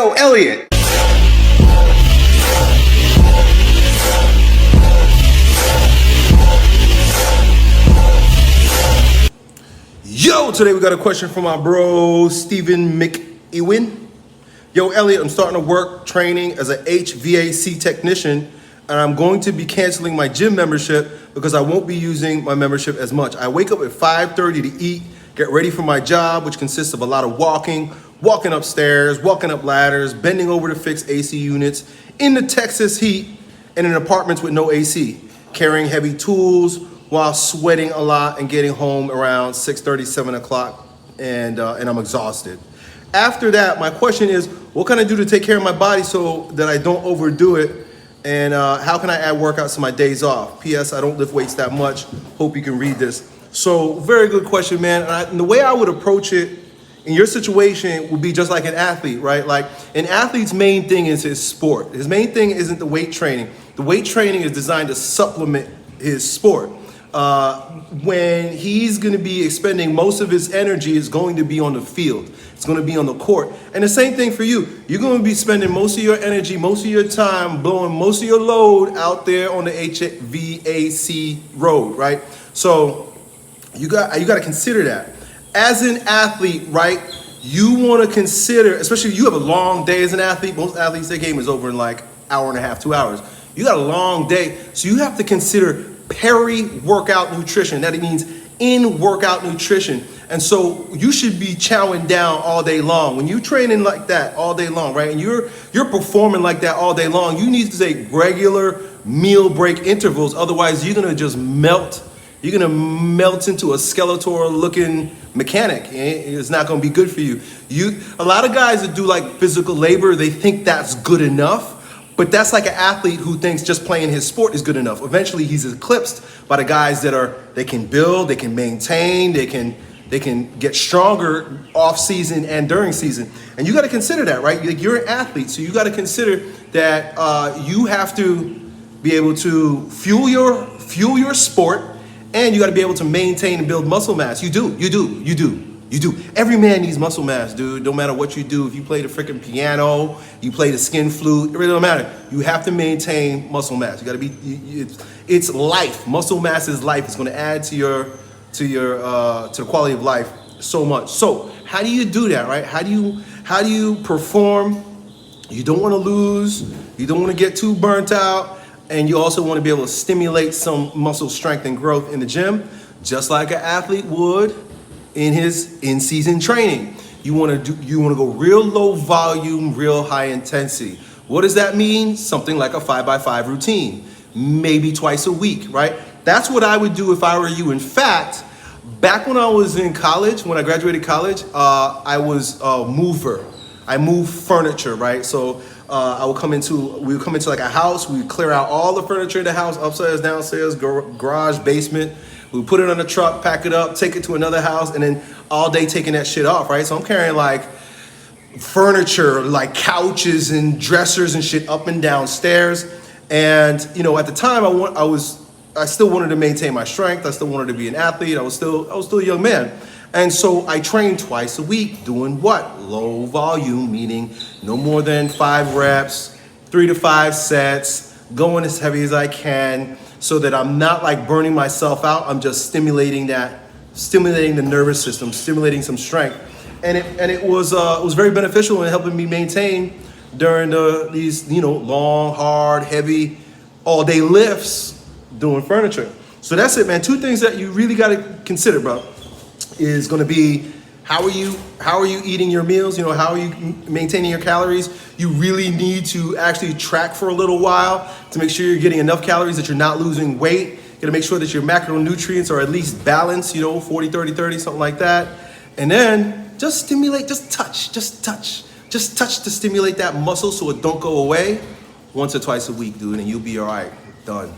Yo, Elliot. Yo, today we got a question from my bro, Stephen McEwen. Yo, Elliot, I'm starting to work training as an HVAC technician, and I'm going to be canceling my gym membership because I won't be using my membership as much. I wake up at 5:30 to eat, get ready for my job, which consists of a lot of walking upstairs, walking up ladders, bending over to fix AC units in the Texas heat and in apartments with no AC, carrying heavy tools while sweating a lot and getting home around 6:30, 7 o'clock, and I'm exhausted. After that, my question is, what can I do to take care of my body so that I don't overdo it? And how can I add workouts to my days off? P.S. I don't lift weights that much. Hope you can read this. So, very good question, man. And the way I would approach it in your situation would be just like an athlete, right? Like an athlete's main thing is his sport. His main thing isn't the weight training. The weight training is designed to supplement his sport. When he's going to be expending most of his energy is going to be on the field. It's going to be on the court. And the same thing for you. You're going to be spending most of your energy, most of your time, blowing most of your load out there on the HVAC road, right? So you got to consider that. As an athlete, right, you want to consider, especially if you have a long day as an athlete. Most athletes, their game is over in like hour and a half, 2 hours. You got a long day, so you have to consider peri-workout nutrition. That means in-workout nutrition. And so you should be chowing down all day long. When you're training like that all day long, right, and you're performing like that all day long, you need to take regular meal break intervals. Otherwise, you're going to just melt. You're going to melt into a Skeletor-looking mechanic. It's not going to be good for you. A lot of guys that do like physical labor, they think that's good enough. But that's like an athlete who thinks just playing his sport is good enough. Eventually, he's eclipsed by the guys they can build, they can maintain, they can get stronger off season and during season. And you got to consider that, right? You're an athlete, so you got to consider that you have to be able to fuel your sport, and you got to be able to maintain and build muscle mass. You do. Every man needs muscle mass, dude. No matter what you do. If you play the freaking piano, you play the skin flute, it really don't matter. You have to maintain muscle mass. You got to be. It's life. Muscle mass is life. It's going to add to the quality of life so much. So how do you do that, right? How do you perform? You don't want to lose. You don't want to get too burnt out, and you also want to be able to stimulate some muscle strength and growth in the gym, just like an athlete would in his in-season training. You want to go real low volume, real high intensity. What does that mean? Something like a 5x5 routine, maybe twice a week, right? That's what I would do if I were you. In fact, back when I was in college, when I graduated college, I was a mover. I moved furniture, right? So we would come into like a house, we would clear out all the furniture in the house, upstairs, downstairs, garage, basement. We put it on a truck, pack it up, take it to another house, and then all day taking that shit off, right? So I'm carrying like furniture, like couches and dressers and shit up and down stairs. And at the time, I still wanted to maintain my strength. I still wanted to be an athlete. I was still a young man. And so I trained twice a week doing what? Low volume, meaning no more than 5 reps, 3 to 5 sets, going as heavy as I can, so that I'm not like burning myself out. I'm just stimulating the nervous system, stimulating some strength. And it was very beneficial in helping me maintain during these long, hard, heavy, all day lifts doing furniture. So that's it, man. 2 things that you really got to consider, bro, is going to be how are you eating your meals? How are you maintaining your calories? You really need to actually track for a little while to make sure you're getting enough calories that you're not losing weight. You got to make sure that your macronutrients are at least balanced, 40, 30, 30, something like that. And then just stimulate, just touch to stimulate that muscle so it don't go away once or twice a week, dude, and you'll be all right. Done.